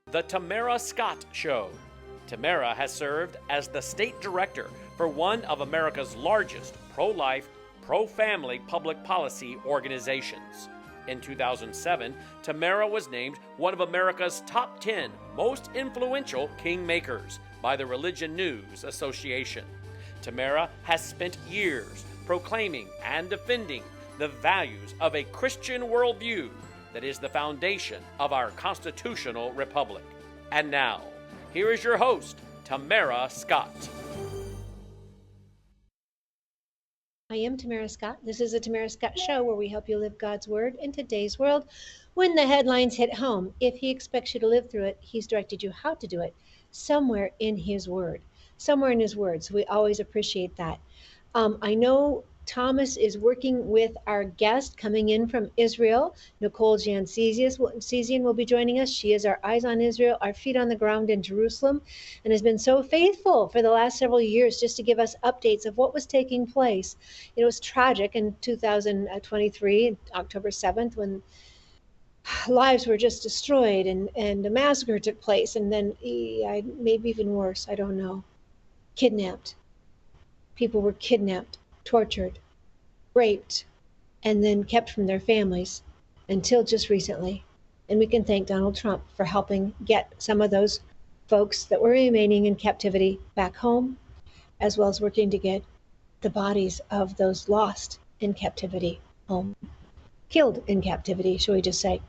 The Tamara Scott Show. Tamara has served as the state director for one of America's largest pro-life, pro-family public policy organizations. In 2007, Tamara was named one of America's top 10 most influential kingmakers by the Religion News Association. Tamara has spent years proclaiming and defending the values of a Christian worldview that is the foundation of our constitutional republic. And now, here is your host, Tamara Scott. I am Tamara Scott. This is the Tamara Scott Show, where we help you live God's Word in today's world. When the headlines hit home, if He expects you to live through it, He's directed you how to do it somewhere in His Word. Somewhere in His Word. So we always appreciate that. I know Thomas is working with our guest coming in from Israel. Nicole Jansezian will be joining us. She is our eyes on Israel, our feet on the ground in Jerusalem, and has been so faithful for the last several years just to give us updates of what was taking place. It was tragic in 2023, October 7th, when lives were just destroyed and a massacre took place, and then maybe even worse, I don't know, kidnapped. People were kidnapped, tortured, raped, and then kept from their families until just recently. And we can thank Donald Trump for helping get some of those folks that were remaining in captivity back home, as well as working to get the bodies of those lost in captivity home, killed in captivity, shall we just say.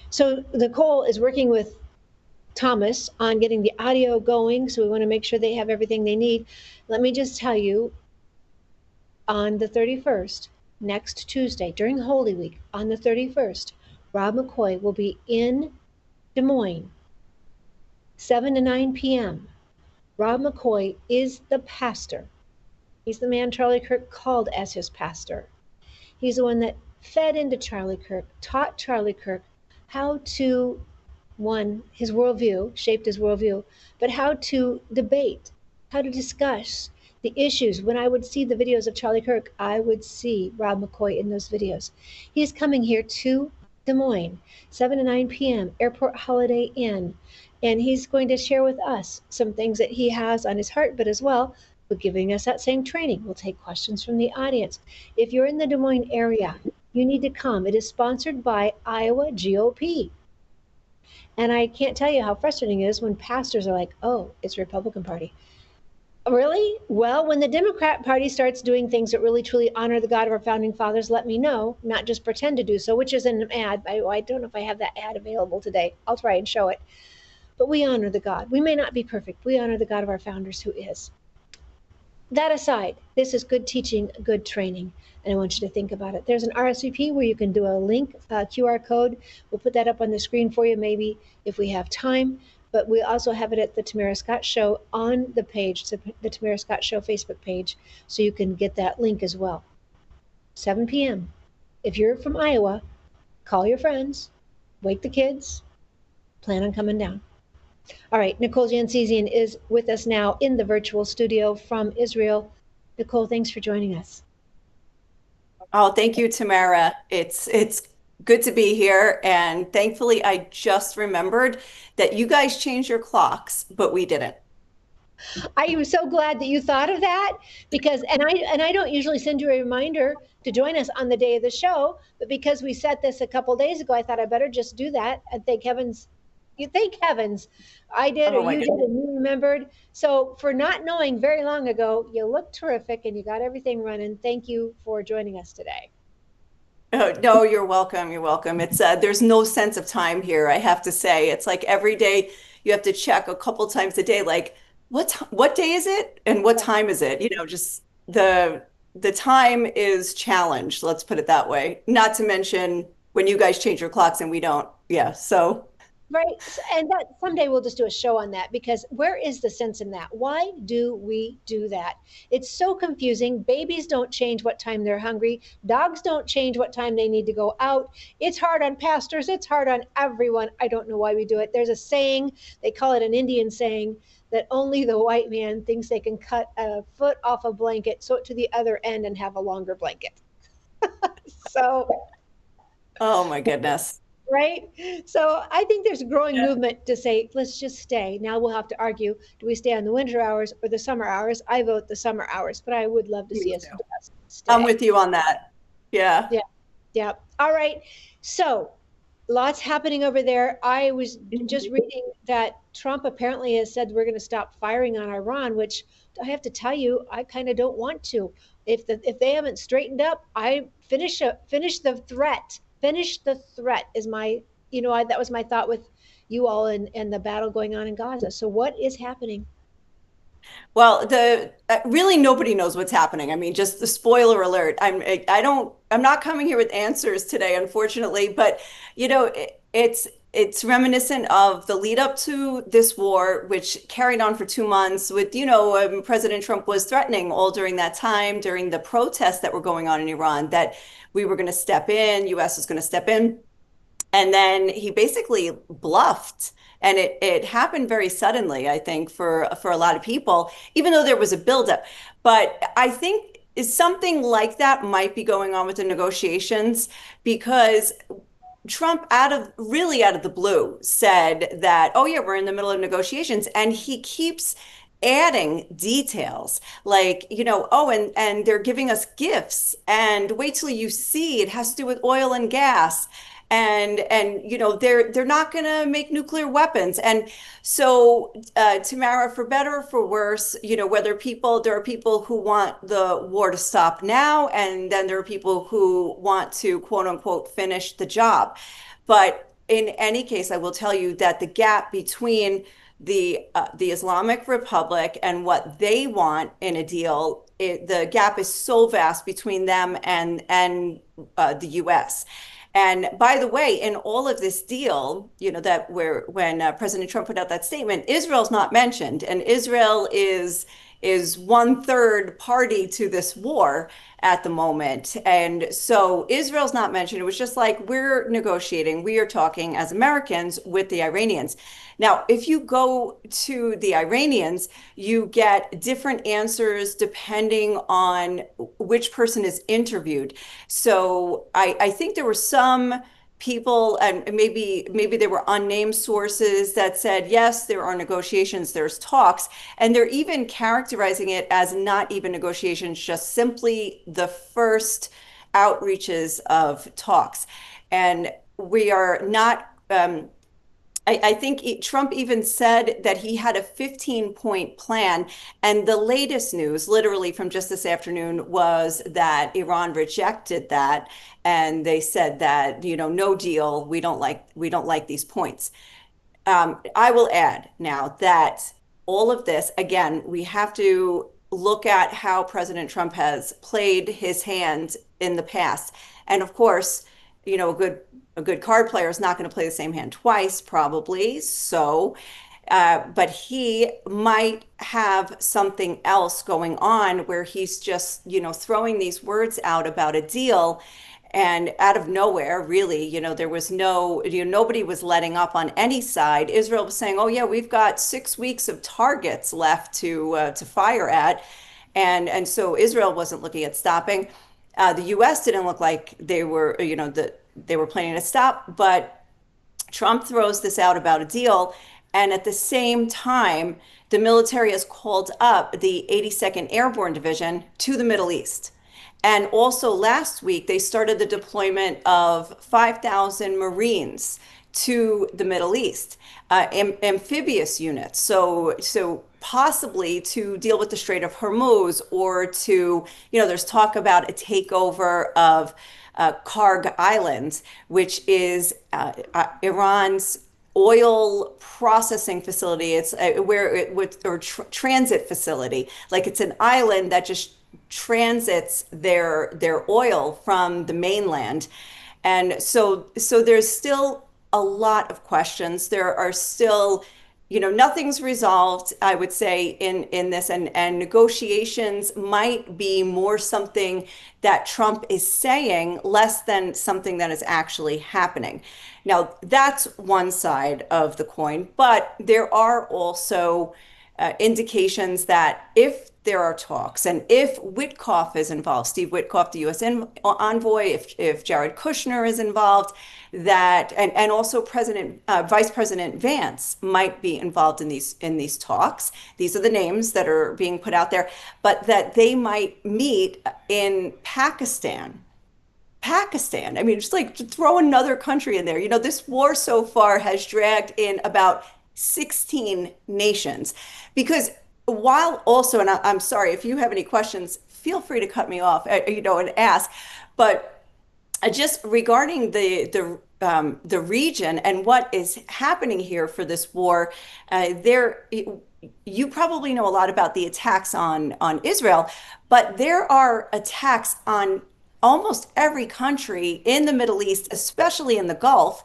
So Nicole is working with Thomas on getting the audio going, so we want to make sure they have everything they need. Let me just tell you, on the 31st, next Tuesday, during Holy Week, on the 31st, Rob McCoy will be in Des Moines, 7 to 9 p.m. Rob McCoy is the pastor. He's the man Charlie Kirk called as his pastor. He's the one that fed into Charlie Kirk, taught Charlie Kirk how to, his worldview, shaped his worldview, but how to debate, how to discuss the issues. When I would see the videos of Charlie Kirk, I would see Rob McCoy in those videos. He's coming here to Des Moines, 7 to 9 p.m., Airport Holiday Inn, and he's going to share with us some things that he has on his heart, but as well, we're giving us that same training. We'll take questions from the audience. If you're in the Des Moines area, you need to come. It is sponsored by Iowa GOP. And I can't tell you how frustrating it is when pastors are like, oh, it's Republican Party. Really? Well, when the Democrat Party starts doing things that really truly honor the God of our founding fathers, let me know, not just pretend to do so, which is an ad. I don't know if I have that ad available today. I'll try and show it. But we honor the God. We may not be perfect. We honor the God of our founders who is. That aside, this is good teaching, good training, and I want you to think about it. There's an RSVP where you can do a link, QR code. We'll put that up on the screen for you maybe if we have time. But we also have it at the Tamara Scott Show on the page, the Tamara Scott Show Facebook page, so you can get that link as well. 7 p.m. If you're from Iowa, call your friends, wake the kids, plan on coming down. All right, Nicole Jansezian is with us now in the virtual studio from Israel. Nicole, thanks for joining us. Oh, thank you, Tamara. It's good to be here. And thankfully, I just remembered that you guys changed your clocks, but we didn't. I am so glad that you thought of that, because I don't usually send you a reminder to join us on the day of the show, but because we set this a couple days ago, I thought I better just do that. And thank heavens I did, or you did, and you remembered. So for not knowing very long ago, you look terrific and you got everything running. Thank you for joining us today. Oh, no, you're welcome. You're welcome. It's there's no sense of time here. I have to say, it's like every day you have to check a couple times a day, like what day is it and what time is it? Just the time is challenged. Let's put it that way. Not to mention when you guys change your clocks and we don't. Yeah. So. Right. And that someday we'll just do a show on that, because where is the sense in that? Why do we do that? It's so confusing. Babies don't change what time they're hungry. Dogs don't change what time they need to go out. It's hard on pastors. It's hard on everyone. I don't know why we do it. There's a saying, they call it an Indian saying, that only the white man thinks they can cut a foot off a blanket, sew it to the other end, and have a longer blanket. So. Oh my goodness. right? So I think there's a growing Yeah. movement to say, let's just stay. Now we'll have to argue, do we stay on the winter hours or the summer hours? I vote the summer hours, but I would love to Me see us too. I'm stay. with you on that. Yeah. Yeah, yeah. All right. So lots happening over there. I was just Mhm. reading that Trump apparently has said we're going to stop firing on Iran, which I have to tell you, I kind of don't want to. If they haven't straightened up, I finish the threat. Finish the threat is my that was my thought with you all and the battle going on in Gaza. So what is happening? Well, the really nobody knows what's happening. I mean, just the spoiler alert. I'm not coming here with answers today, unfortunately, but it's reminiscent of the lead up to this war, which carried on for 2 months with, President Trump was threatening all during that time, during the protests that were going on in Iran, that we were going to step in, US was going to step in. And then he basically bluffed. And it happened very suddenly, I think, for a lot of people, even though there was a buildup. But I think is something like that might be going on with the negotiations because Trump out of the blue said that, oh yeah, we're in the middle of negotiations. And he keeps adding details like, oh, and they're giving us gifts. And wait till you see it has to do with oil and gas. And they're not going to make nuclear weapons. And so Tamara, for better or for worse, whether there are people who want the war to stop now, and then there are people who want to quote unquote finish the job. But in any case, I will tell you that the gap between the Islamic Republic and what they want in a deal, the gap is so vast between them and the U.S. And by the way, in all of this deal, that where when President Trump put out that statement, Israel's not mentioned, and Israel is one third party to this war at the moment. And so Israel's not mentioned. It was just like we're negotiating, we are talking as Americans with the Iranians. Now, if you go to the Iranians, you get different answers depending on which person is interviewed. So I think there were some people, and maybe there were unnamed sources that said yes, there are negotiations, there's talks, and they're even characterizing it as not even negotiations, just simply the first outreaches of talks. And we are not I think Trump even said that he had a 15-point plan. And the latest news, literally from just this afternoon, was that Iran rejected that. And they said that, no deal. We don't like these points. I will add now that all of this, again, we have to look at how President Trump has played his hand in the past. And of course, a good card player is not going to play the same hand twice, probably. So, but he might have something else going on where he's just, throwing these words out about a deal. And out of nowhere, really, there was nobody was letting up on any side. Israel was saying, "Oh yeah, we've got 6 weeks of targets left to fire at," and so Israel wasn't looking at stopping. The U.S. didn't look like they were planning to stop, but Trump throws this out about a deal, and at the same time, the military has called up the 82nd Airborne Division to the Middle East. And also last week, they started the deployment of 5,000 Marines to the Middle East, amphibious units. So possibly to deal with the Strait of Hormuz or there's talk about a takeover of Karg Island, which is Iran's oil processing facility. It's where it would, or transit facility. Like it's an island that just transits their oil from the mainland. And so there's still a lot of questions. There are still, nothing's resolved, I would say, in this, and negotiations might be more something that Trump is saying, less than something that is actually happening. Now, that's one side of the coin, but there are also indications that if there are talks and if Witkoff is involved, Steve Witkoff, the U.S. envoy, if Jared Kushner is involved, that and also Vice President Vance might be involved in these talks. These are the names that are being put out there, but that they might meet in Pakistan. Pakistan. I mean, just like to throw another country in there. You know, this war so far has dragged in about 16 nations. Because while also, and I'm sorry, if you have any questions, feel free to cut me off, and ask. But just regarding the region and what is happening here for this war, there you probably know a lot about the attacks on Israel, but there are attacks on almost every country in the Middle East, especially in the Gulf.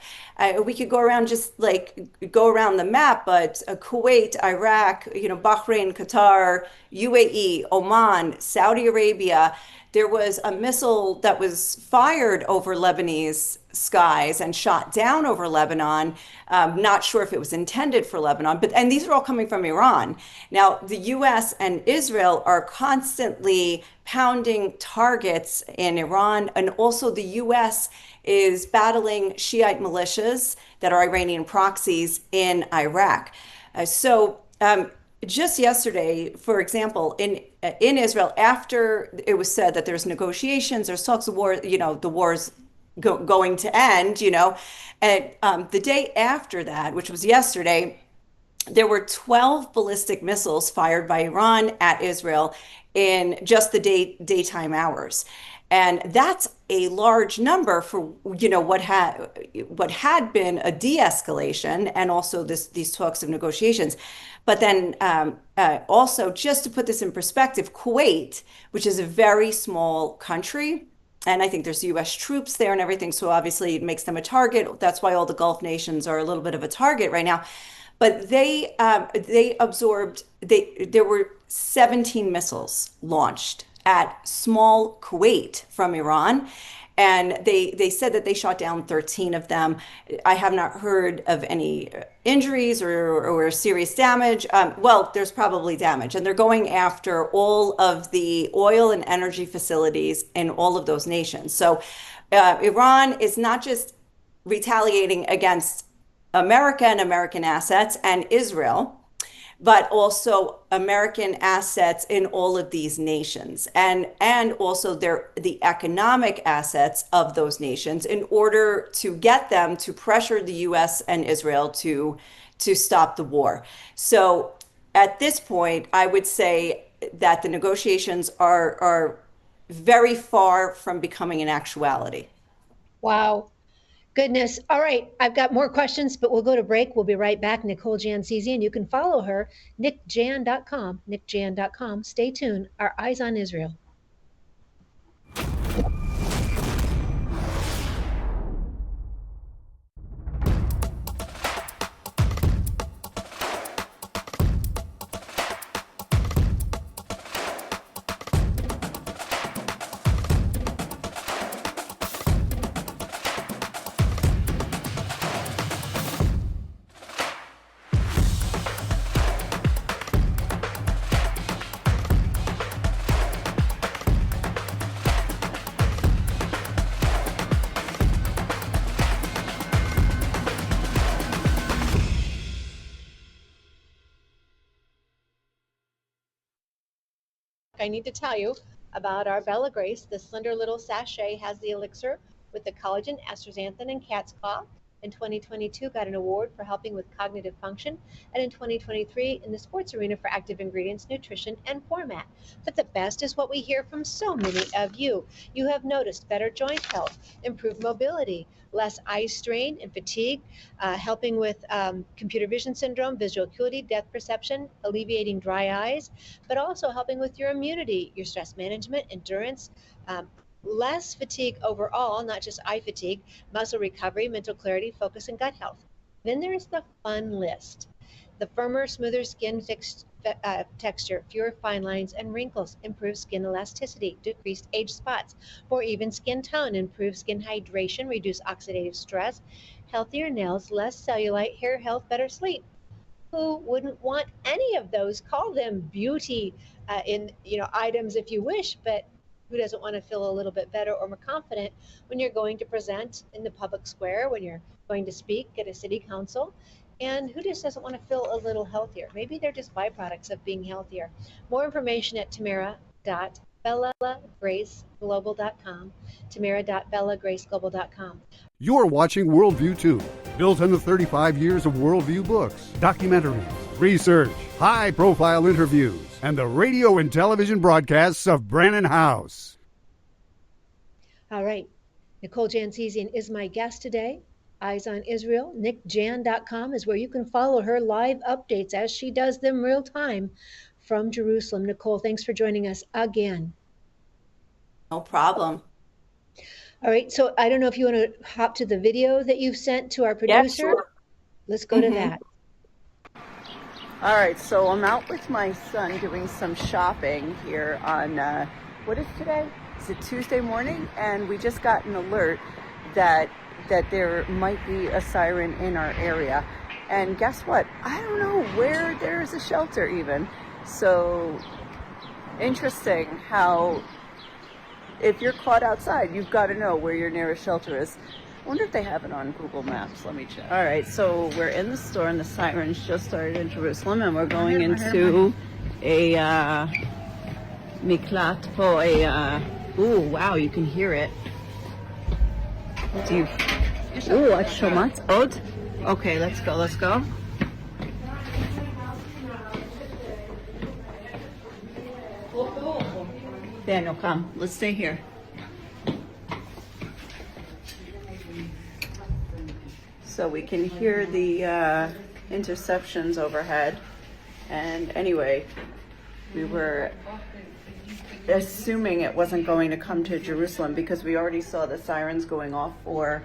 We could go around just like go around the map, but Kuwait, Iraq, Bahrain, Qatar, UAE, Oman, Saudi Arabia. There was a missile that was fired over Lebanese skies and shot down over Lebanon. Not sure if it was intended for Lebanon, and these are all coming from Iran. Now, the U.S. and Israel are constantly pounding targets in Iran, and also the U.S. is battling Shiite militias that are Iranian proxies in Iraq. Just yesterday, for example, in Israel, after it was said that there's negotiations, there's talks of war, the war's going to end, and the day after that, which was yesterday, there were 12 ballistic missiles fired by Iran at Israel in just the daytime hours. And that's a large number for what had been a de-escalation and also these talks of negotiations. But then also, just to put this in perspective, Kuwait, which is a very small country, and I think there's US troops there and everything, so obviously it makes them a target. That's why all the Gulf nations are a little bit of a target right now. But there were 17 missiles launched at small Kuwait from Iran. And they said that they shot down 13 of them. I have not heard of any injuries or serious damage. Well, there's probably damage. And they're going after all of the oil and energy facilities in all of those nations. So Iran is not just retaliating against America and American assets and Israel, but also American assets in all of these nations, and also the economic assets of those nations, in order to get them to pressure the US and Israel to stop the war. So at this point, I would say that the negotiations are very far from becoming an actuality. Wow. Goodness. All right. I've got more questions, but we'll go to break. We'll be right back. Nicole Jancizi, and you can follow her, nickjan.com. Stay tuned. Our eyes on Israel. I need to tell you about our Bella Grace. This slender little sachet has the elixir with the collagen, astaxanthin, and cat's claw. In 2022, got an award for helping with cognitive function, and in 2023 in the sports arena for active ingredients, nutrition, and format. But the best is what we hear from so many of you. You have noticed better joint health, improved mobility, less eye strain and fatigue, helping with computer vision syndrome, visual acuity, depth perception, alleviating dry eyes, but also helping with your immunity, your stress management, endurance, less fatigue overall, not just eye fatigue, muscle recovery, mental clarity, focus, and gut health. Then there's the fun list. The firmer, smoother skin texture, fewer fine lines and wrinkles, improved skin elasticity, decreased age spots, more even skin tone, improved skin hydration, reduced oxidative stress, healthier nails, less cellulite, hair health, better sleep. Who wouldn't want any of those? Call them beauty in items if you wish, but who doesn't want to feel a little bit better or more confident when you're going to present in the public square, when you're going to speak at a city council? And who just doesn't want to feel a little healthier? Maybe they're just byproducts of being healthier. More information at tamara.bellagraceglobal.com, tamara.bellagraceglobal.com. You're watching Worldview 2, built on the 35 years of Worldview books, documentaries, research, high-profile interviews, and the radio and television broadcasts of Brannon House. All right. Nicole Jansezian is my guest today. Eyes on Israel. NickJan.com is where you can follow her live updates as she does them real time from Jerusalem. Nicole, thanks for joining us again. No problem. All right. So I don't know if you want to hop to the video that you've sent to our producer. Yeah, sure. Let's go to that. All right, so I'm out with my son doing some shopping here on, what is today? Is it Tuesday morning? And we just got an alert that there might be a siren in our area. And guess what? I don't know where there's a shelter even. So interesting how if you're caught outside, you've got to know where your nearest shelter is. I wonder if they have it on Google Maps. Let me check. All right, so we're in the store and the sirens just started in Jerusalem, and we're going into a miklat for ooh, wow, you can hear it. Do you? Ooh, את שומעת עוד? Okay, let's go. Daniel, come. Let's stay here. So we can hear the interceptions overhead. And anyway, we were assuming it wasn't going to come to Jerusalem because we already saw the sirens going off for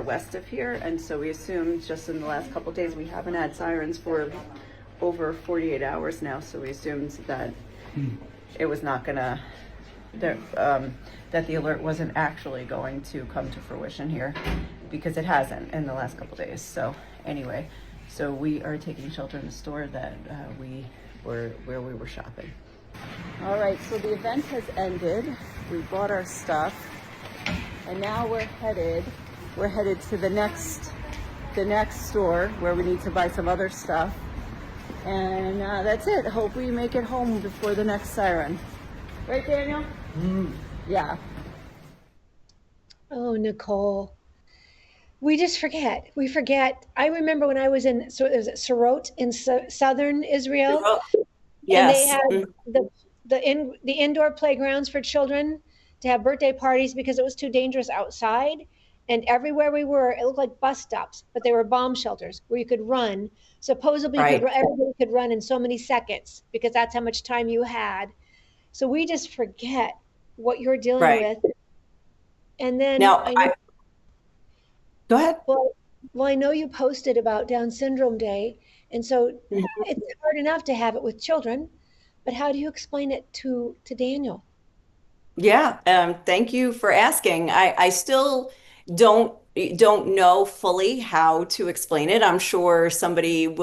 west of here. And so we assumed just in the last couple of days, we haven't had sirens for over 48 hours now. So we assumed that it was not gonna, that the alert wasn't actually going to come to fruition here, because it hasn't in the last couple of days. So anyway, so we are taking shelter in the store that where we were shopping. All right, so the event has ended. We bought our stuff, and now we're headed to the next store where we need to buy some other stuff. And that's it. Hope we make it home before the next siren. Right, Daniel? Yeah. Oh, Nicole. We just forget. We forget. I remember when I was in Sarot in southern Israel. Yes. And they had the indoor playgrounds for children to have birthday parties because it was too dangerous outside. And everywhere we were, it looked like bus stops, but they were bomb shelters where you could run. Supposedly, Right. everybody could run in so many seconds because that's how much time you had. So we just forget what you're dealing Right. with. And then Now, go ahead. well, I know you posted about Down Syndrome Day, and so it's hard enough to have it with children, but how do you explain it to Daniel? Yeah, thank you for asking. I still don't know fully how to explain it. I'm sure somebody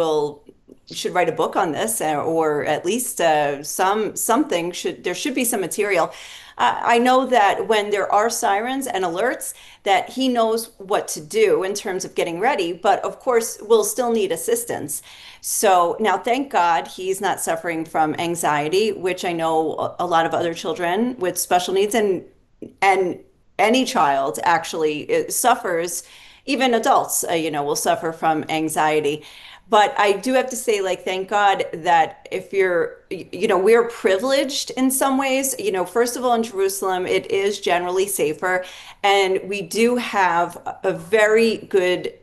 should write a book on this, or at least something there should be some material. I know that when there are sirens and alerts, that he knows what to do in terms of getting ready, but of course we'll still need assistance. So now, thank God, he's not suffering from anxiety, which I know a lot of other children with special needs and any child actually suffers. Even adults, will suffer from anxiety. But I do have to say, like, thank God that if we're privileged in some ways. First of all, in Jerusalem, it is generally safer. And we do have a very good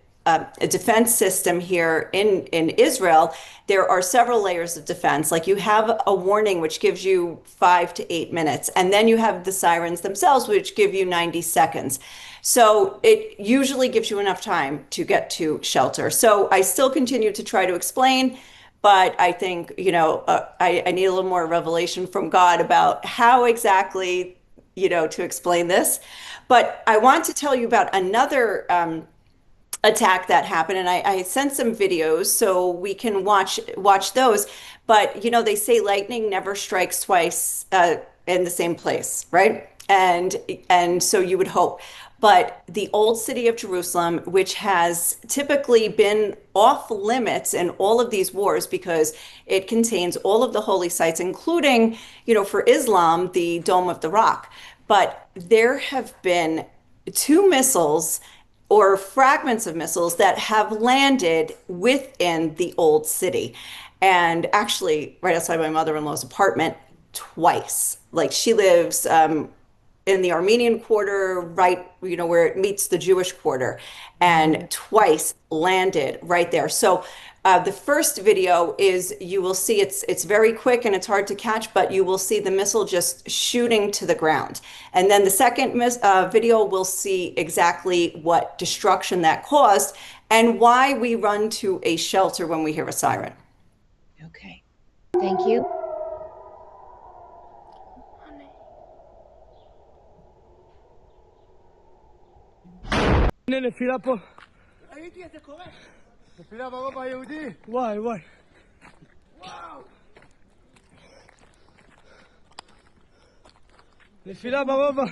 defense system here in Israel. There are several layers of defense. Like, you have a warning, which gives you 5 to 8 minutes. And then you have the sirens themselves, which give you 90 seconds. So it usually gives you enough time to get to shelter. So I still continue to try to explain, but I think, I need a little more revelation from God about how exactly, to explain this. But I want to tell you about another attack that happened, and I sent some videos so we can watch those. But they say lightning never strikes twice in the same place, right? And so you would hope. But the old city of Jerusalem, which has typically been off limits in all of these wars because it contains all of the holy sites, including, for Islam, the Dome of the Rock. But there have been two missiles or fragments of missiles that have landed within the old city. And actually, right outside my mother-in-law's apartment, twice. Like she lives in the Armenian quarter, right, where it meets the Jewish quarter, and twice landed right there. So the first video is, you will see it's very quick and it's hard to catch, but you will see the missile just shooting to the ground. And then the second video will see exactly what destruction that caused and why we run to a shelter when we hear a siren. Okay. Thank you. נפילה פה. ראיתי את זה קורה. נפילה ברובע היהודי. וואי וואי. וואו. נפילה ברובע.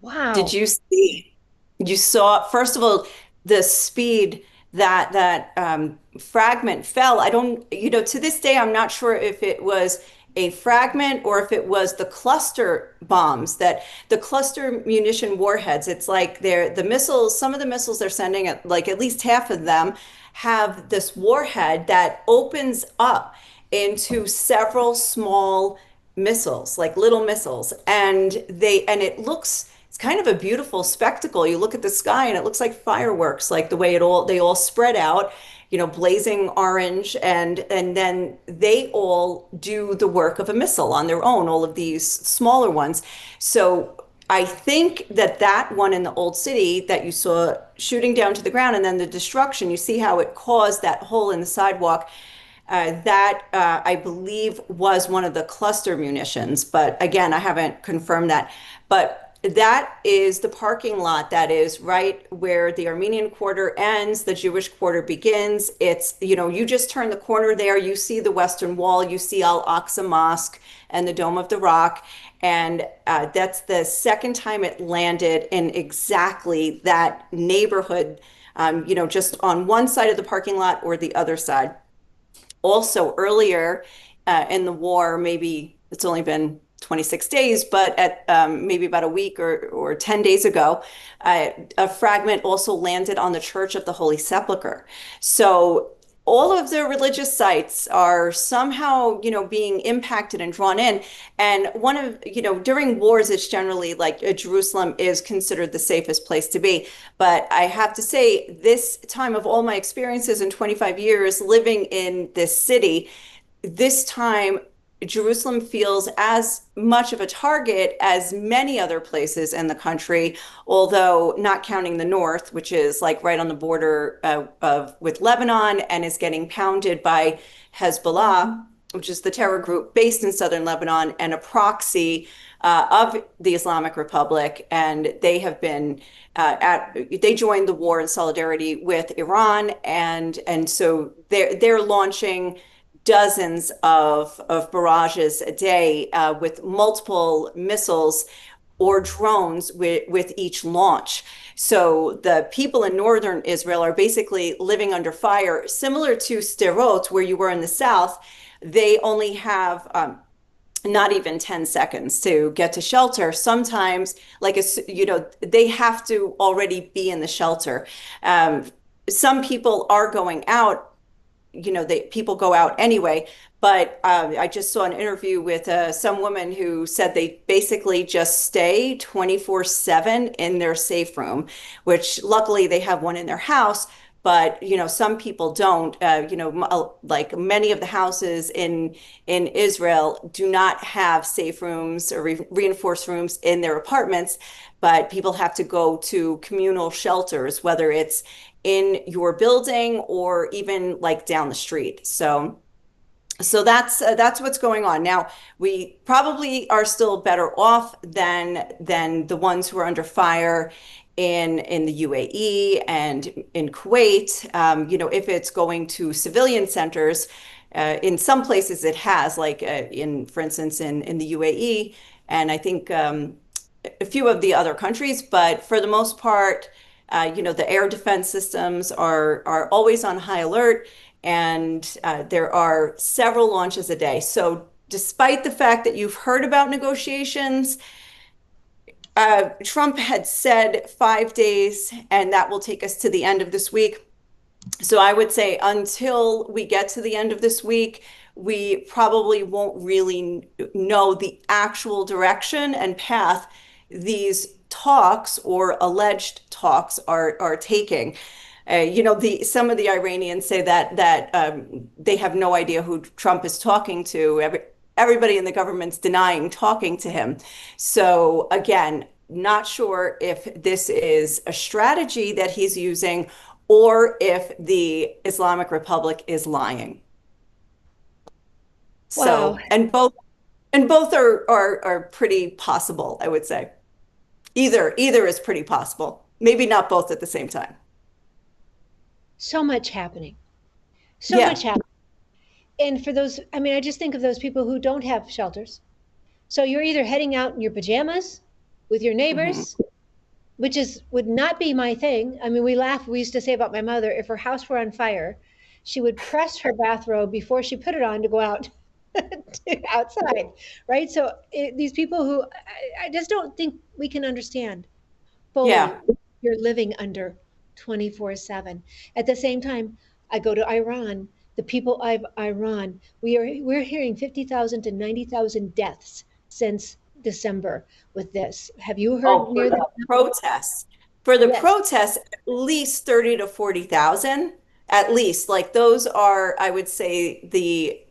Wow. Did you see? You saw, first of all, the speed that fragment fell. I don't, to this day, I'm not sure if it was a fragment or if it was the cluster bombs, that the cluster munition warheads. It's like the missiles, some of the missiles they're sending, at least half of them have this warhead that opens up into several small missiles, like little missiles. And it looks, it's kind of a beautiful spectacle. You look at the sky and it looks like fireworks, like the way they all spread out, blazing orange, and then they all do the work of a missile on their own, all of these smaller ones. So I think that one in the old city that you saw shooting down to the ground, and then the destruction, you see how it caused that hole in the sidewalk. I believe was one of the cluster munitions, but again, I haven't confirmed that. But that is the parking lot that is right where the Armenian quarter ends, the Jewish quarter begins. It's, you just turn the corner there, you see the Western Wall, you see Al-Aqsa Mosque and the Dome of the Rock. And that's the second time it landed in exactly that neighborhood, just on one side of the parking lot or the other side. Also earlier in the war, maybe it's only been 26 days, but at maybe about a week or 10 days ago, a fragment also landed on the Church of the Holy Sepulchre. So all of the religious sites are somehow, being impacted and drawn in. And during wars, it's generally like Jerusalem is considered the safest place to be. But I have to say, this time of all my experiences in 25 years living in this city, this time Jerusalem feels as much of a target as many other places in the country, although not counting the north, which is like right on the border with Lebanon and is getting pounded by Hezbollah, which is the terror group based in southern Lebanon and a proxy of the Islamic Republic. And they have been they joined the war in solidarity with Iran, and so they're launching dozens of barrages a day with multiple missiles or drones with each launch. So the people in northern Israel are basically living under fire, similar to Sderot, where you were in the south. They only have not even 10 seconds to get to shelter. Sometimes, they have to already be in the shelter. Some people are going out. People go out anyway, but I just saw an interview with some woman who said they basically just stay 24/7 in their safe room, which luckily they have one in their house, but some people don't. Like many of the houses in Israel do not have safe rooms or reinforced rooms in their apartments, but people have to go to communal shelters, whether it's in your building or even like down the street. So that's what's going on. Now, we probably are still better off than the ones who are under fire in the UAE and in Kuwait. If it's going to civilian centers, in some places it has, like for instance, in the UAE, and I think a few of the other countries. But for the most part, the air defense systems are always on high alert, and there are several launches a day. So despite the fact that you've heard about negotiations, Trump had said 5 days, and that will take us to the end of this week. So I would say until we get to the end of this week, we probably won't really know the actual direction and path these talks or alleged talks are taking. Some of the Iranians say that they have no idea who Trump is talking to. Everybody in the government's denying talking to him. So again, not sure if this is a strategy that he's using or if the Islamic Republic is lying. So, Wow. and both are pretty possible, I would say. Either is pretty possible. Maybe not both at the same time. So much happening. So Yeah. much happening. And for those, I mean, I just think of those people who don't have shelters. So you're either heading out in your pajamas with your neighbors, which would not be my thing. I mean, we laugh. We used to say about my mother, if her house were on fire, she would press her bathrobe before she put it on to go out outside, right? So these people who I just don't think we can understand fully Yeah. you're living under 24/7. At the same time, I go to Iran. The people of Iran, we're hearing 50,000 to 90,000 deaths since December with this. Have you heard Oh, for near the that? protests. For the Yes. protests, at least 30 to 40,000, at least. Like those are, I would say, the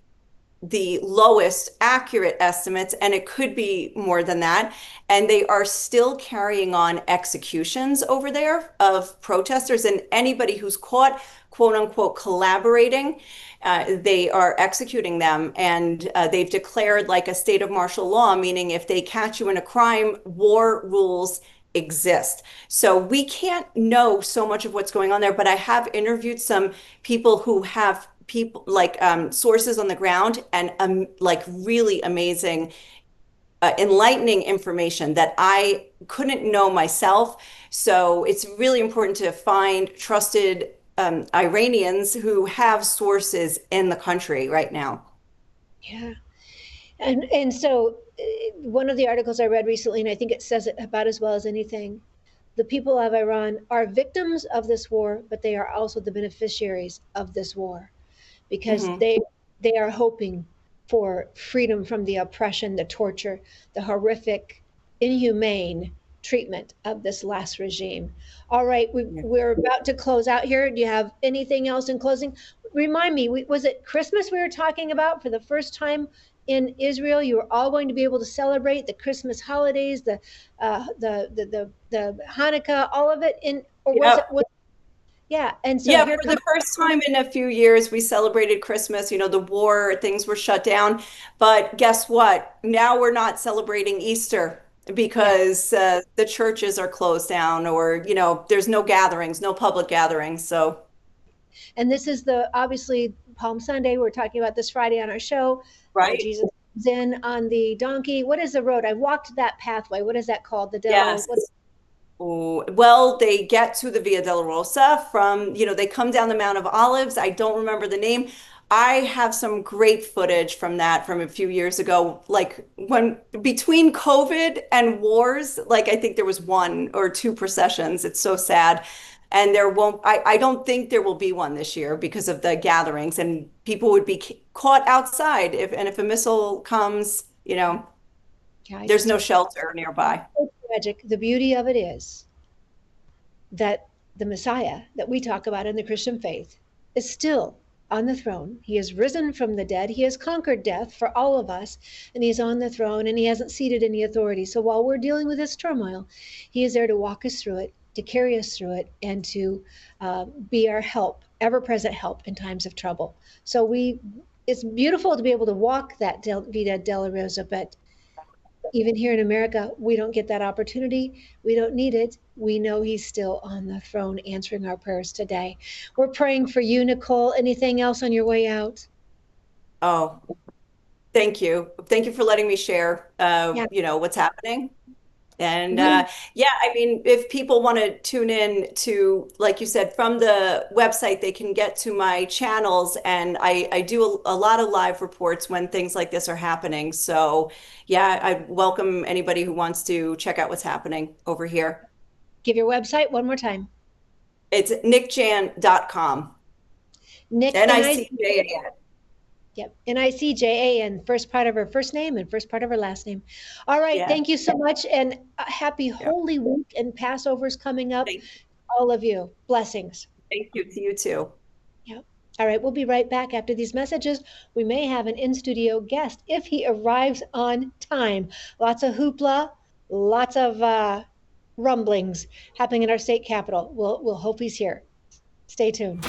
lowest accurate estimates, and it could be more than that. And they are still carrying on executions over there of protesters, and anybody who's caught, quote unquote, collaborating, they are executing them. And they've declared like a state of martial law, meaning if they catch you in a crime, war rules exist. So we can't know so much of what's going on there, but I have interviewed some people who have people like sources on the ground, and like really amazing enlightening information that I couldn't know myself. So it's really important to find trusted Iranians who have sources in the country right now. Yeah. And so one of the articles I read recently, and I think it says it about as well as anything, the people of Iran are victims of this war, but they are also the beneficiaries of this war because they are hoping for freedom from the oppression, the torture, the horrific, inhumane treatment of this last regime. All right, we're about to close out here. Do you have anything else in closing? Remind me, was it Christmas we were talking about for the first time in Israel? You were all going to be able to celebrate the Christmas holidays, the Hanukkah, all of it. Yeah, and so yeah, for the first time in a few years, we celebrated Christmas. The war, things were shut down. But guess what? Now we're not celebrating Easter because the churches are closed down, or, there's no gatherings, no public gatherings. So, and this is obviously Palm Sunday. We're talking about this Friday on our show. right. Jesus comes in on the donkey. What is the road? I walked that pathway. What is that called? Yes. Well, they get to the Via Dolorosa from, they come down the Mount of Olives. I don't remember the name. I have some great footage from that from a few years ago, like when between COVID and wars, like I think there was 1 or 2 processions. It's so sad. And I don't think there will be one this year because of the gatherings, and people would be caught outside if a missile comes, there's no shelter nearby. Tragic. The beauty of it is that the Messiah that we talk about in the Christian faith is still on the throne. He has risen from the dead. He has conquered death for all of us, and he's on the throne, and he hasn't ceded any authority. So while we're dealing with this turmoil, he is there to walk us through it, to carry us through it, and to be our help, ever-present help in times of trouble. So it's beautiful to be able to walk that Via Dolorosa, but even here in America, we don't get that opportunity. We don't need it. We know he's still on the throne answering our prayers today. We're praying for you, Nicole. Anything else on your way out? Oh, thank you. Thank you for letting me share, Yeah. what's happening. And Yeah. yeah, I mean, if people want to tune in to, like you said, from the website, they can get to my channels. And I do a lot of live reports when things like this are happening. So yeah, I welcome anybody who wants to check out what's happening over here. Give your website one more time. It's nickjan.com. Nick, Nicjan. Yep. Nicjan, first part of her first name and first part of her last name. All right. Yeah. Thank you so much. And happy Holy Week and Passover's coming up. All of you. Blessings. Thank you to you too. Yep. All right. We'll be right back after these messages. We may have an in-studio guest if he arrives on time. Lots of hoopla, lots of rumblings happening in our state capitol. We'll hope he's here. Stay tuned.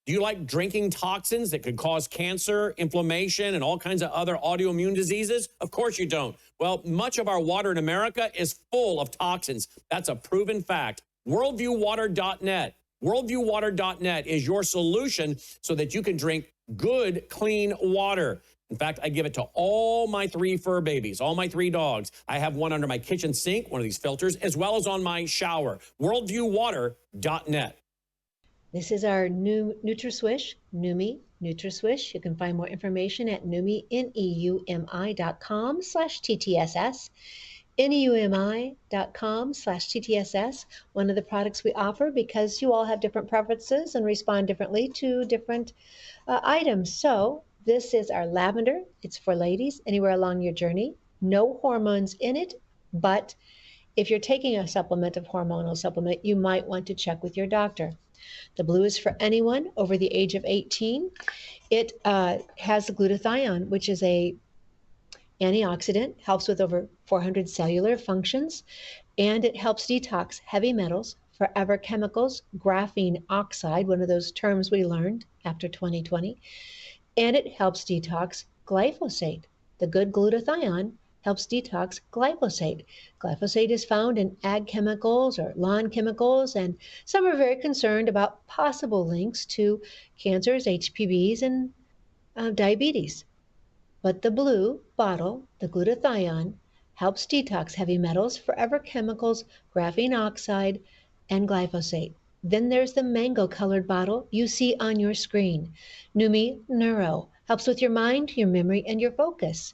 Do you like drinking toxins that could cause cancer, inflammation, and all kinds of other autoimmune diseases? Of course you don't. Well, much of our water in America is full of toxins. That's a proven fact. WorldviewWater.net. WorldviewWater.net is your solution so that you can drink good, clean water. In fact, I give it to all my 3 fur babies, all my 3 dogs. I have one under my kitchen sink, one of these filters, as well as on my shower. WorldviewWater.net. This is our new NutraSwish, Numi NutraSwish. You can find more information at Numi, neumi.com/TTSS, neumi.com/TTSS. One of the products we offer because you all have different preferences and respond differently to different items. So this is our lavender. It's for ladies anywhere along your journey. No hormones in it, but if you're taking a supplement of hormonal supplement, you might want to check with your doctor. The blue is for anyone over the age of 18. It has glutathione, which is a antioxidant, helps with over 400 cellular functions, and it helps detox heavy metals, forever chemicals, graphene oxide, one of those terms we learned after 2020, and it helps detox glyphosate. The good glutathione helps detox glyphosate. Glyphosate is found in ag chemicals or lawn chemicals, and some are very concerned about possible links to cancers, HPVs, and diabetes. But the blue bottle, the glutathione, helps detox heavy metals, forever chemicals, graphene oxide, and glyphosate. Then there's the mango-colored bottle you see on your screen. Numi Neuro helps with your mind, your memory, and your focus.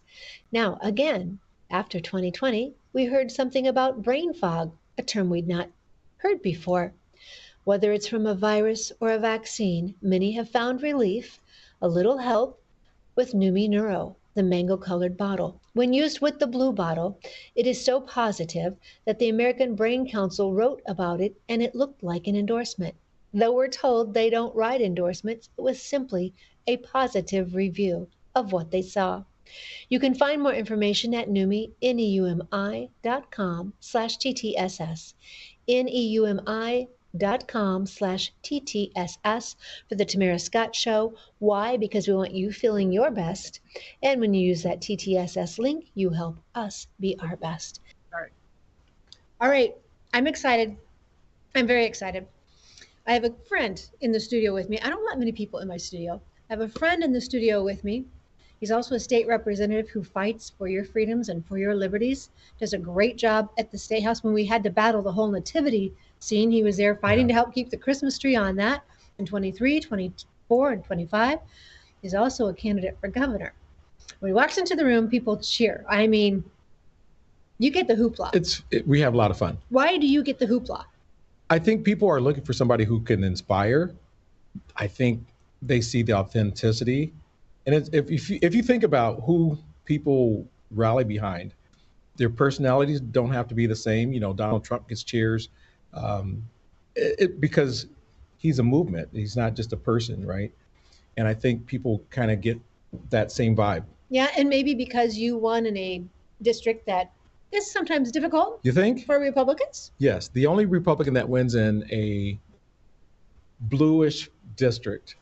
Now, again, after 2020, we heard something about brain fog, a term we'd not heard before. Whether it's from a virus or a vaccine, many have found relief, a little help with Numi Neuro, the mango-colored bottle. When used with the blue bottle, it is so positive that the American Brain Council wrote about it, and it looked like an endorsement. Though we're told they don't write endorsements, it was simply a positive review of what they saw. You can find more information at Numi, neumi.com/TTSS, neumi.com/TTSS for the Tamara Scott Show. Why? Because we want you feeling your best. And when you use that TTSS link, you help us be our best. All right. I'm excited. I'm very excited. I have a friend in the studio with me. I don't want many people in my studio. I have a friend in the studio with me. He's also a state representative who fights for your freedoms and for your liberties. Does a great job at the State House. When we had to battle the whole nativity scene, he was there fighting to help keep the Christmas tree on that in 23, 24, and 25. He's also a candidate for governor. When he walks into the room, people cheer. I mean, you get the hoopla. We have a lot of fun. Why do you get the hoopla? I think people are looking for somebody who can inspire. I think they see the authenticity. And if you think about who people rally behind, their personalities don't have to be the same. You know, Donald Trump gets cheers because he's a movement. He's not just a person, right? And I think people kind of get that same vibe. Yeah, and maybe because you won in a district that is sometimes difficult. You think? For Republicans? Yes, the only Republican that wins in a bluish district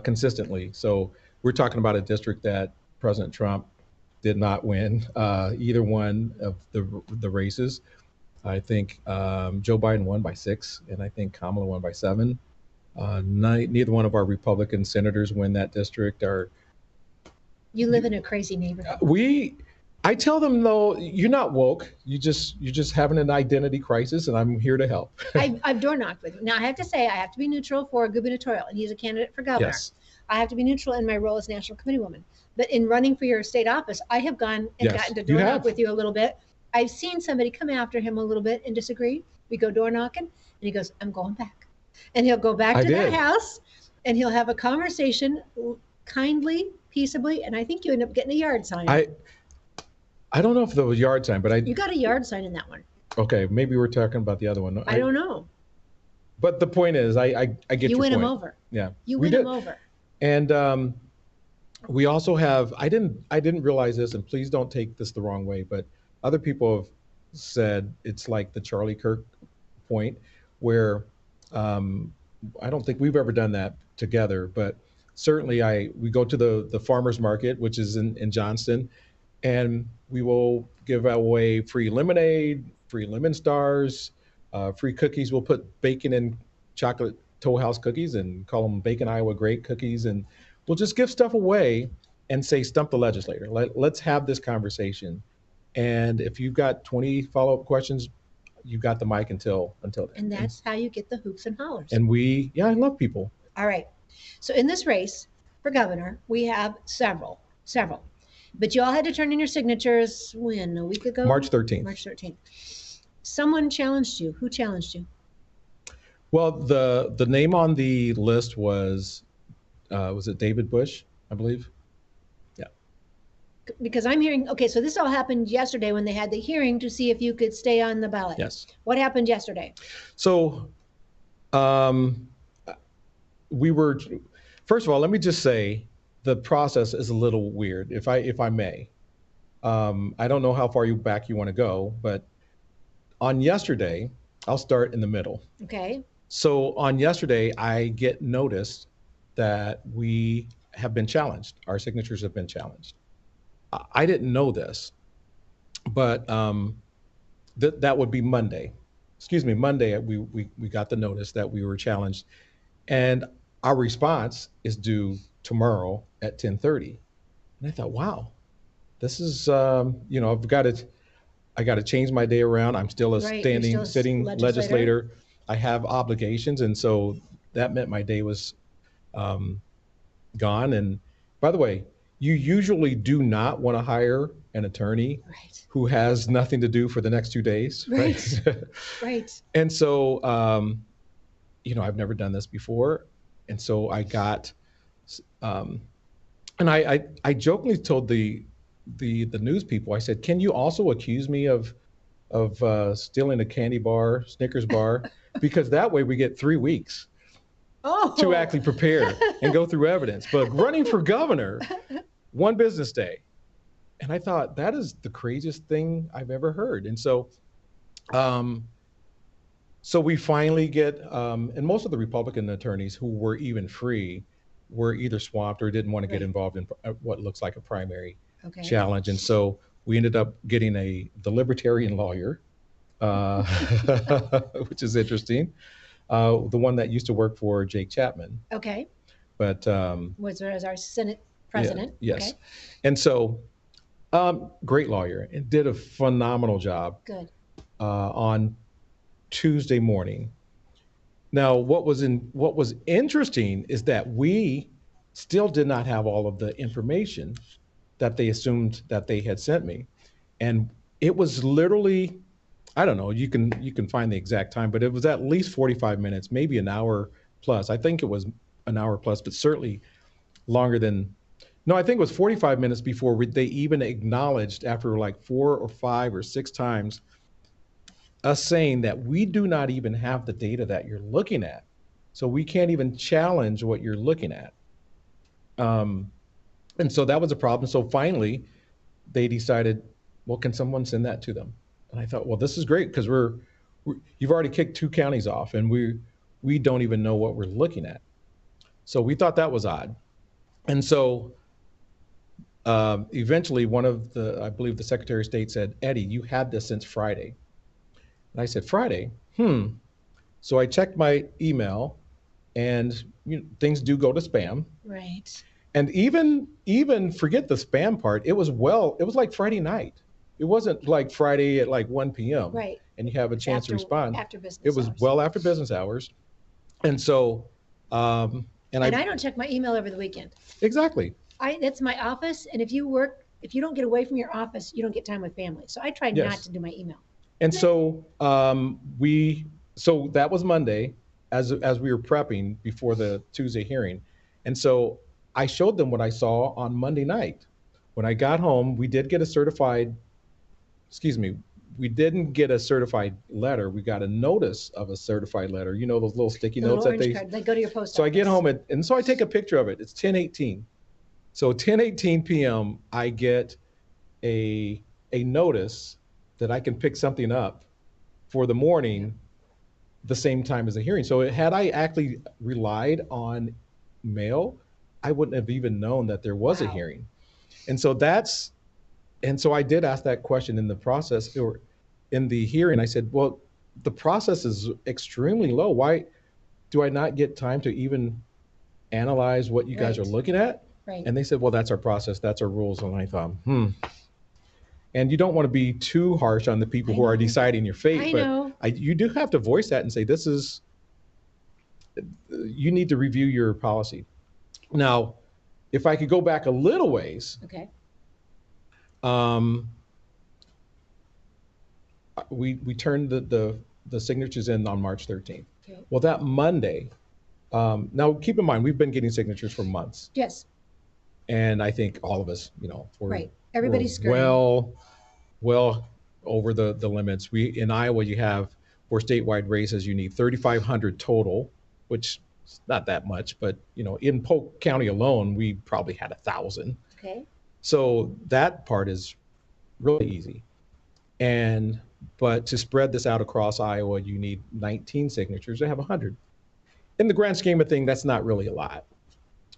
consistently. So we're talking about a district that President Trump did not win either one of the races. I think Joe Biden won by 6, and I think Kamala won by 7. Neither one of our Republican senators win that district. You live in a crazy neighborhood. I tell them, though, you're not woke. You're just having an identity crisis, and I'm here to help. I've door knocked with you. Now I have to say I have to be neutral for a gubernatorial, and he's a candidate for governor. Yes. I have to be neutral in my role as national committee woman. But in running for your state office, I have gone and gotten to door knock with you a little bit. I've seen somebody come after him a little bit and disagree. We go door knocking, and he goes, "I'm going back," and he'll go back to the house, and he'll have a conversation, kindly, peaceably, and I think you end up getting a yard sign. I don't know if there was yard sign, but you got a yard sign in that one. Okay, maybe we're talking about the other one. I don't know. But the point is, I get your point. You win him over. Yeah, you win him over. And we also have. I didn't realize this, and please don't take this the wrong way, but other people have said it's like the Charlie Kirk point, where I don't think we've ever done that together, but certainly we go to the farmers market, which is in Johnston, and we will give away free lemonade, free lemon stars, free cookies. We'll put bacon in chocolate Toll House cookies and call them Bacon Iowa Great cookies, and we'll just give stuff away and say, stump the legislator. Let's have this conversation. And if you've got 20 follow-up questions, you've got the mic until then. And that's how you get the hoops and hollers. And I love people. All right. So in this race for governor, we have several. But you all had to turn in your signatures when? A week ago? March 13th. March 13th. Someone challenged you. Who challenged you? Well, the name on the list was it David Bush, I believe? Yeah. Because I'm hearing, okay, so this all happened yesterday when they had the hearing to see if you could stay on the ballot. Yes. What happened yesterday? So first of all, let me just say, the process is a little weird, if I may. I don't know how far back you want to go, but on yesterday, I'll start in the middle. Okay. So on yesterday, I get notice that we have been challenged. Our signatures have been challenged. I didn't know this, but that would be Monday. Excuse me, Monday, we got the notice that we were challenged. And our response is due tomorrow at 10:30. And I thought, wow, this is, I got to change my day around. I'm still a sitting legislator. I have obligations. And so that meant my day was gone. And by the way, you usually do not want to hire an attorney who has nothing to do for the next 2 days. Right. Right. And so, I've never done this before. And so I got, and I jokingly told the news people, I said, can you also accuse me of stealing a candy bar, Snickers bar? Because that way we get 3 weeks to actually prepare and go through evidence. But running for governor, 1 business day. And I thought, that is the craziest thing I've ever heard. And so, so we finally get, and most of the Republican attorneys who were even free were either swamped or didn't want to get involved in what looks like a primary challenge. And so we ended up getting the libertarian lawyer, which is interesting. The one that used to work for Jake Chapman. Okay. But was our Senate president. Yeah, yes. Okay. And so great lawyer and did a phenomenal job. Good. On Tuesday morning. Now, what was interesting is that we still did not have all of the information that they assumed that they had sent me. And it was literally, I don't know, you can find the exact time, but it was at least 45 minutes, maybe an hour plus. I think it was an hour plus, but certainly longer than, no, I think it was 45 minutes before they even acknowledged, after like 4 or 5 or 6 times, us saying that we do not even have the data that you're looking at. So we can't even challenge what you're looking at. And so that was a problem. So finally, they decided, well, can someone send that to them? And I thought, well, this is great, because you've already kicked 2 counties off, and we don't even know what we're looking at. So we thought that was odd. And so eventually I believe the Secretary of State said, Eddie, you had this since Friday. And I said, Friday? So I checked my email, and things do go to spam. Right. And even forget the spam part, it was like Friday night. It wasn't like Friday at like 1 p.m. Right. And you have a chance to respond. After business It was hours. well after business hours. And so, and I don't check my email over the weekend. Exactly. That's my office. And if you don't get away from your office, you don't get time with family. So I try not to do my email. And so so that was Monday as we were prepping before the Tuesday hearing. And so I showed them what I saw on Monday night. When I got home, we didn't get a certified letter. We got a notice of a certified letter. You know, those little sticky notes that they go to your post office. So I get home and so I take a picture of it. It's 10:18. So 10:18 p.m. I get a notice that I can pick something up for the morning the same time as the hearing. So had I actually relied on mail, I wouldn't have even known that there was a hearing. And so I did ask that question in the process or in the hearing. I said, well, the process is extremely low. Why do I not get time to even analyze what you guys are looking at? Right. And they said, well, that's our process. That's our rules. And I thought, And you don't want to be too harsh on the people who are deciding your fate, but you do have to voice that and say, you need to review your policy. Now, if I could go back a little ways. Okay. We turned the signatures in on March 13th. Okay. Well, that Monday, now keep in mind, we've been getting signatures for months. Yes. And I think all of us, Everybody's screwed. Well over the limits. In Iowa, for statewide races, you need 3,500 total, which is not that much, but in Polk County alone, we probably had 1,000. Okay. So that part is really easy. But to spread this out across Iowa, you need 19 signatures. They have 100. In the grand scheme of things, that's not really a lot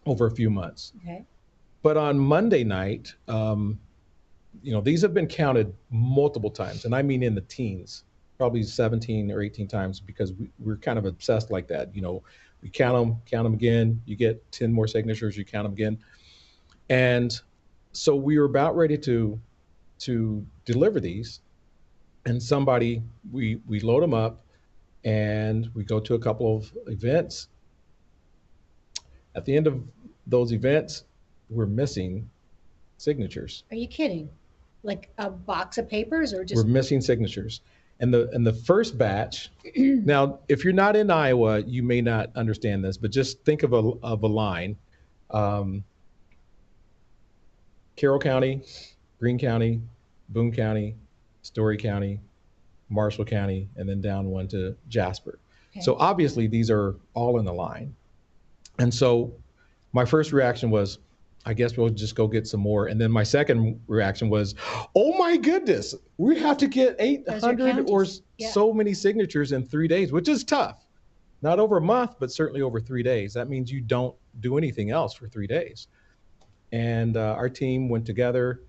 over a few months. Okay. But on Monday night, these have been counted multiple times, and I mean in the teens, probably 17 or 18 times, because we're kind of obsessed like that. We count them again. You get 10 more signatures, you count them again. And so we were about ready to deliver these, and we load them up, and we go to a couple of events. At the end of those events, we're missing signatures. Are you kidding? Like a box of papers or just? We're missing signatures. And the first batch, now, if you're not in Iowa, you may not understand this, but just think of a line. Carroll County, Greene County, Boone County, Story County, Marshall County, and then down one to Jasper. Okay. So obviously these are all in the line. And so my first reaction was, I guess we'll just go get some more. And then my second reaction was, oh my goodness, we have to get 800 or so many signatures in 3 days, which is tough. Not over a month, but certainly over 3 days. That means you don't do anything else for 3 days. And our team went together,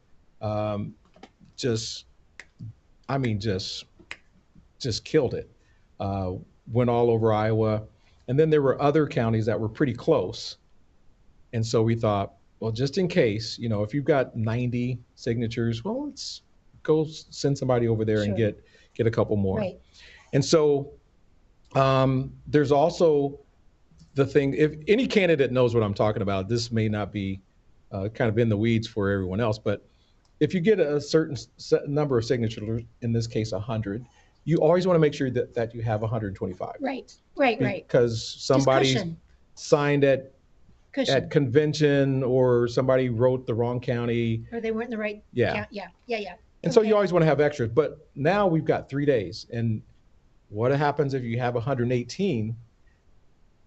just killed it. Went all over Iowa. And then there were other counties that were pretty close. And so we thought, well, just in case, if you've got 90 signatures, well, let's go send somebody over there and get a couple more. Right. And so there's also the thing, if any candidate knows what I'm talking about, this may not be kind of in the weeds for everyone else, but if you get a certain number of signatures, in this case 100, you always want to make sure that you have 125. Right. Because somebody signed at convention, or somebody wrote the wrong county, or they weren't in the right count. Yeah. And so you always want to have extras. But now we've got 3 days, and what happens if you have 118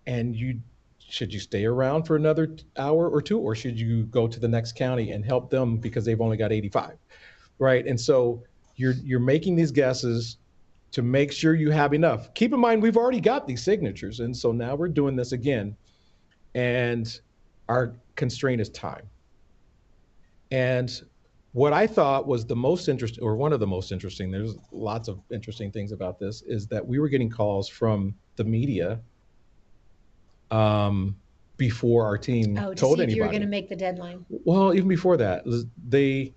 and should you stay around for another hour or two, or should you go to the next county and help them because they've only got 85, right? And so you're making these guesses to make sure you have enough. Keep in mind, we've already got these signatures, and so now we're doing this again. And our constraint is time. And what I thought was the most interesting, or one of the most interesting, there's lots of interesting things about this, is that we were getting calls from the media before our team Oh, to told see if you were anybody. going to make the deadline. Well, even before that, they,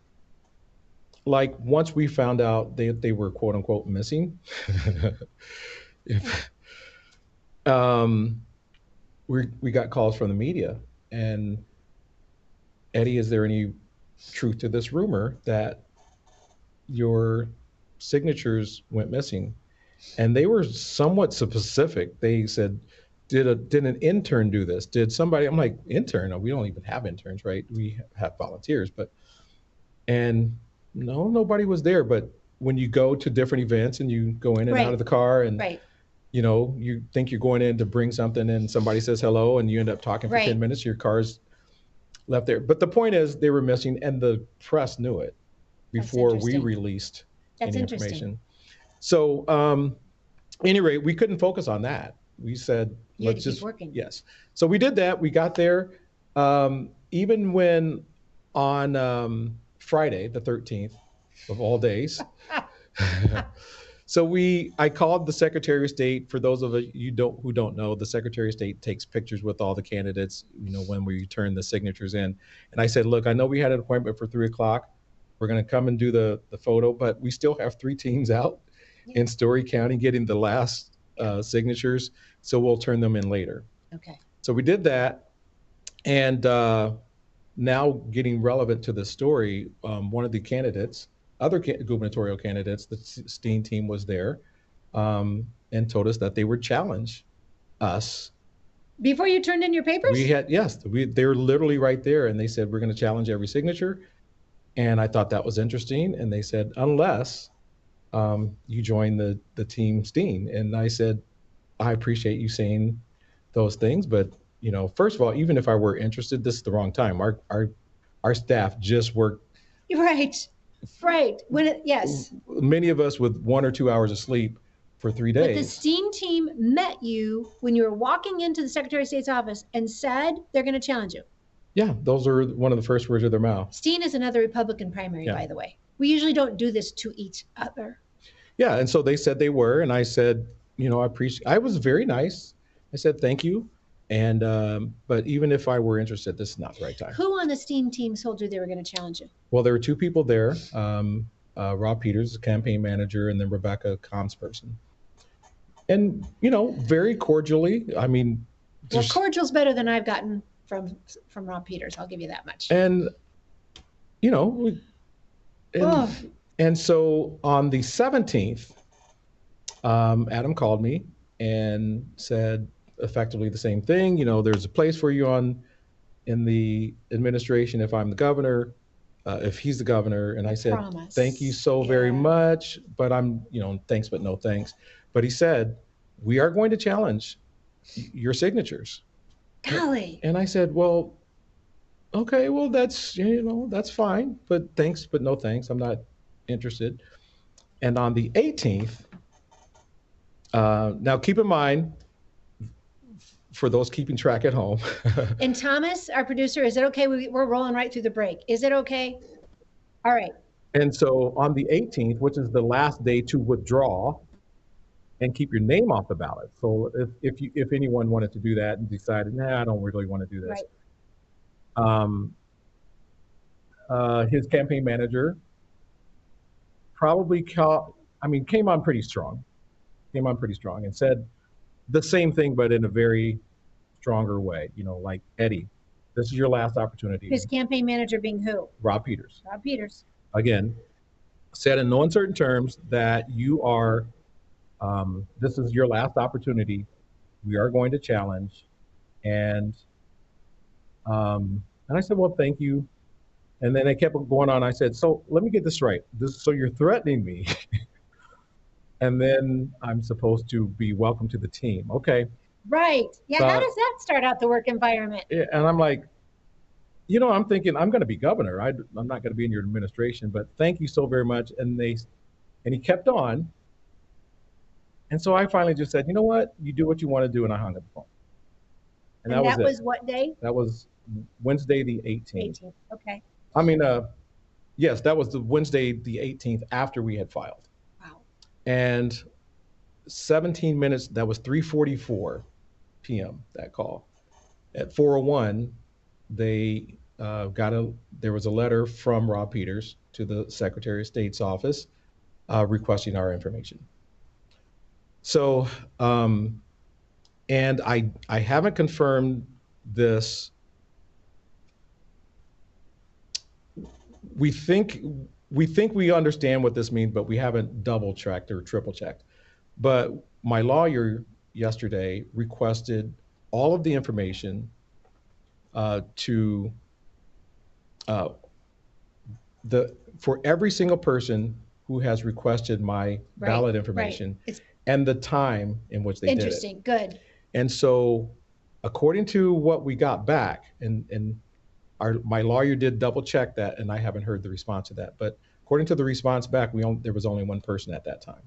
like, once we found out they were quote unquote missing, if, we got calls from the media, and Eddie, is there any truth to this rumor that your signatures went missing? And they were somewhat specific. They said, did an intern do this? Did somebody? I'm like, intern? No, we don't even have interns, right? We have volunteers, and no, nobody was there. But when you go to different events and you go in and out of the car, and Right. you know, you think you're going in to bring something, and somebody says hello, and you end up talking for Right. 10 minutes, your car's left there. But the point is, they were missing, and the press knew it before we interesting. released That's any interesting. information. So, any rate, we couldn't focus on that. We said, You had let's to keep just working. Yes. So we did that. We got there. Even when on Friday, the 13th of all days. So I called the Secretary of State. For those of you who don't know, the Secretary of State takes pictures with all the candidates, you know, when we turn the signatures in. And I said, look, I know we had an appointment for 3:00. We're going to come and do the photo, but we still have 3 teams out in Story County getting the last signatures. So we'll turn them in later. Okay. So we did that. And now, getting relevant to the story, one of the candidates, other gubernatorial candidates, the Steen team was there, and told us that they would challenge us. Before you turned in your papers? They were literally right there, and they said, we're going to challenge every signature. And I thought that was interesting. And they said, unless you join the team Steen. And I said, I appreciate you saying those things, but you know, first of all, even if I were interested, this is the wrong time. Our staff just worked. Right. Yes. Many of us with 1 or 2 hours of sleep for 3 days. But the Steen team met you when you were walking into the Secretary of State's office and said they're going to challenge you. Yeah, those are one of the first words of their mouth. Steen is another Republican primary, by the way. We usually don't do this to each other. Yeah, and so they said they were, and I said, you know, I was very nice. I said, thank you. And, but even if I were interested, this is not the right time. Who on the Steen team told you they were going to challenge you? Well, there were 2 people there, Rob Peters, the campaign manager, and then Rebecca, comms person. And, you know, very cordially, I mean. Well, cordial's better than I've gotten from Rob Peters. I'll give you that much. And, you know, and so on the 17th, Adam called me and said effectively the same thing. You know, there's a place for you in the administration if I'm the governor, if he's the governor. And I said, thank you so very much, but I'm, you know, thanks, but no thanks. But he said, we are going to challenge your signatures. Golly. And I said, well, okay, well, that's, you know, that's fine, but thanks, but no thanks. I'm not interested. And on the 18th, now keep in mind, for those keeping track at home. And Thomas, our producer, is it okay? We're rolling right through the break. Is it okay? All right. And so on the 18th, which is the last day to withdraw and keep your name off the ballot. So if anyone wanted to do that and decided, nah, I don't really want to do this. Right. His campaign manager probably came on pretty strong and said the same thing, but in a very stronger way, you know, like, Eddie, this is your last opportunity. His campaign manager being who? Rob Peters. Rob Peters. Again, said in no uncertain terms that you are, this is your last opportunity. We are going to challenge. And I said, well, thank you. And then they kept going on. I said, so let me get this right. So you're threatening me. And then I'm supposed to be welcome to the team. Okay. Right. Yeah. How does that start out the work environment? And I'm like, you know, I'm thinking I'm going to be governor. I'm not going to be in your administration, but thank you so very much. And he kept on. And so I finally just said, you know what? You do what you want to do. And I hung up the phone. And And that was that it. was what day? That was Wednesday the 18th. 18th. Okay. I mean, yes, that was the Wednesday the 18th after we had filed. Wow. And 17 minutes, that was 3:44 p.m. that call. At 4:01, they there was a letter from Rob Peters to the Secretary of State's office requesting our information. So, and I haven't confirmed this. We think we understand what this means, but we haven't double checked or triple checked. But my lawyer yesterday requested all of the information for every single person who has requested my ballot information and the time in which they did it. Interesting. Good. And so, according to what we got back, and my lawyer did double check that, and I haven't heard the response to that. But according to the response back, there was only one person at that time.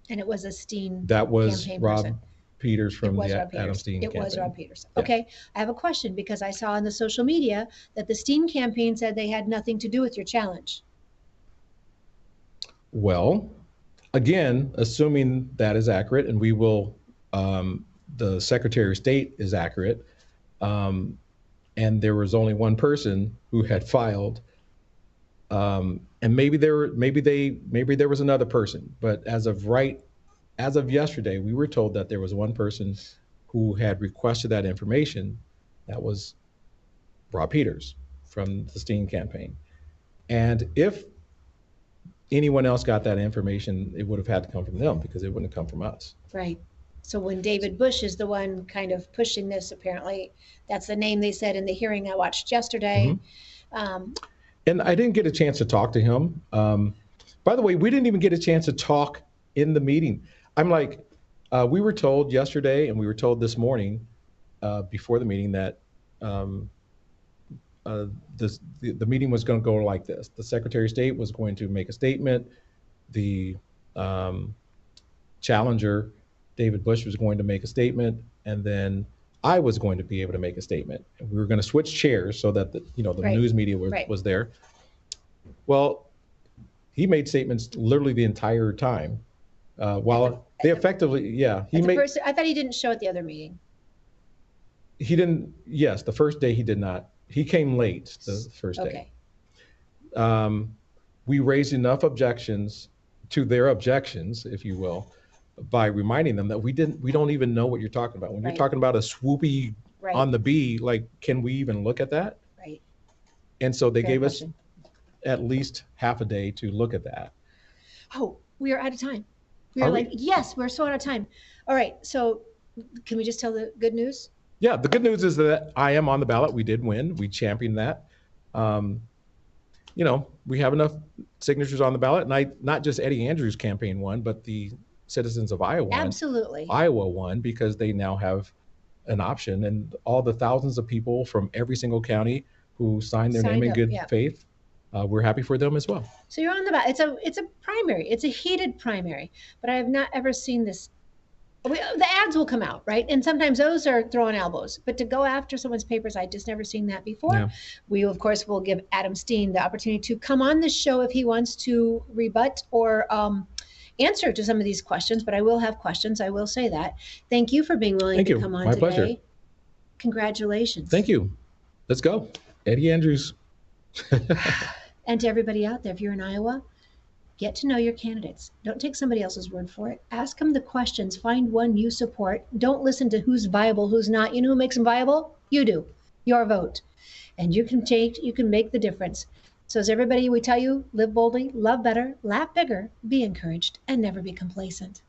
And it was a Steen That was campaign Rob person. Peters from It was the Rob Adam Peters. Steen It campaign. was Rob Peters. Yeah. Okay, I have a question because I saw on the social media that the Steen campaign said they had nothing to do with your challenge. Well, again, assuming that is accurate, and we will, the Secretary of State is accurate, and there was only one person who had filed, and maybe there was another person, but as of yesterday, we were told that there was one person who had requested that information. That was Rob Peters from the Steen campaign. And if anyone else got that information, it would have had to come from them because it wouldn't have come from us. Right. So when David Bush is the one kind of pushing this, apparently, that's the name they said in the hearing I watched yesterday. And I didn't get a chance to talk to him. By the way, we didn't even get a chance to talk in the meeting. I'm like, we were told yesterday and we were told this morning before the meeting that the meeting was going to go like this. The Secretary of State was going to make a statement. The challenger, David Bush, was going to make a statement, and then I was going to be able to make a statement. And we were going to switch chairs so that the news media was there. Well, he made statements literally the entire time. While they effectively, I thought he didn't show at the other meeting. He didn't. Yes, the first day he did not. He came late the first day. Okay. We raised enough objections to their objections, if you will, by reminding them that we don't even know what you're talking about. When you're talking about a swoopy on the bee, like, can we even look at that? Right. And so they gave us at least half a day to look at that. Oh, we are out of time. Yes, we're so out of time. All right. So can we just tell the good news? Yeah, the good news is that I am on the ballot. We did win. We championed that. We have enough signatures on the ballot, and not just Eddie Andrews' campaign won, but the citizens of Iowa won. Absolutely. Iowa won because they now have an option, and all the thousands of people from every single county who signed their name in good faith, we're happy for them as well. So you're on the ballot. It's a primary. It's a heated primary, but I have not ever seen this. The ads will come out, right? And sometimes those are throwing elbows. But to go after someone's papers, I just never seen that before. Yeah. We, of course, will give Adam Steen the opportunity to come on this show if he wants to rebut or answer to some of these questions. But I will have questions. I will say that. Thank you for being willing to come on today. My pleasure. Congratulations. Thank you. Let's go. Eddie Andrews. And to everybody out there, if you're in Iowa, get to know your candidates. Don't take somebody else's word for it. Ask them the questions. Find one you support. Don't listen to who's viable, who's not. You know who makes them viable? You do. Your vote. And you can make the difference. So as everybody, we tell you, live boldly, love better, laugh bigger, be encouraged, and never be complacent.